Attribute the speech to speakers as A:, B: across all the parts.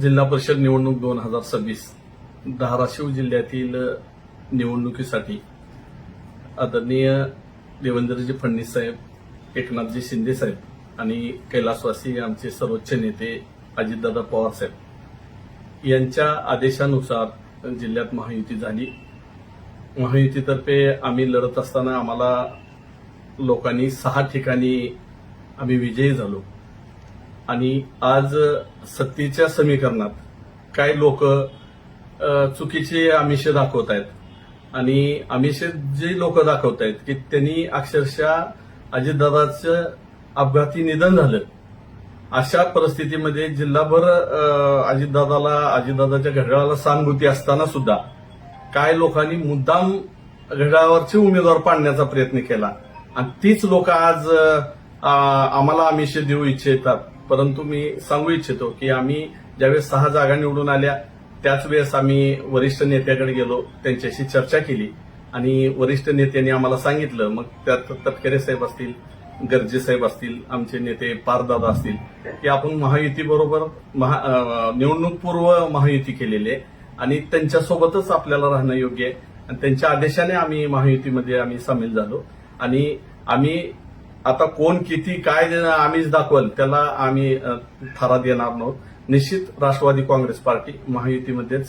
A: जिल्हा परिषद निवडणूक 2026 धाराशिव जिल्ह्यातील निवडणुकीसाठी आदरणीय देवेंद्रजी फडणवीस साहेब, एकनाथजी शिंदे साहेब आणि कैलासवासी आमचे सर्वोच्च नेते अजितदादा पवार साहेब यांच्या आदेशानुसार जिल्ह्यात महायुती झाली. महायुतीतर्फे आम्ही लढत असताना आम्हाला लोकांनी 6 ठिकाणी आम्ही विजयी झालो. आणि आज सत्तेच्या समीकरणात काही लोक चुकीचे आमिष दाखवत आहेत आणि आमिष जे लोक दाखवत आहेत की त्यांनी अक्षरशः अजितदादाचं अपघाती निधन झालं. अशा परिस्थितीमध्ये जिल्हाभर अजितदादाच्या घड्याळाला सहानुभूती असताना सुद्धा काय लोकांनी मुद्दाम घड्याळावरचे उमेदवार पाडण्याचा प्रयत्न केला आणि तीच लोक आज आम्हाला आमिष देऊ इच्छितात. परंतु मी सांगू इच्छितो की आम्ही ज्यावेळेस 6 जागा निवडून आल्या त्याच वेळेस आम्ही वरिष्ठ नेत्याकडे गेलो, त्यांच्याशी चर्चा केली आणि वरिष्ठ नेत्यांनी आम्हाला सांगितलं, मग त्यात तटकरे साहेब असतील, गर्जे साहेब असतील, आमचे नेते पारदादा असतील, की आपण महायुतीबरोबर निवडणूक पूर्व महायुती केलेली आहे आणि त्यांच्यासोबतच आपल्याला राहणं योग्य आहे आणि त्यांच्या आदेशाने आम्ही महायुतीमध्ये आम्ही सामील झालो. आणि आम्ही आता कोण किती काय आमिष दाखवल त्याला आम्ही थारा देणार नव्हत. निश्चित राष्ट्रवादी काँग्रेस पार्टी महायुतीमध्येच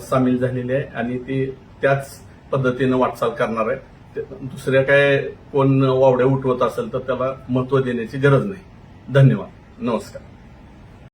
A: सामील झालेली आहे आणि ती त्याच पद्धतीनं वाटचाल करणार आहे. दुसऱ्या काय कोण वावड्या उठवत असेल तर त्याला महत्व देण्याची गरज नाही. धन्यवाद. नमस्कार.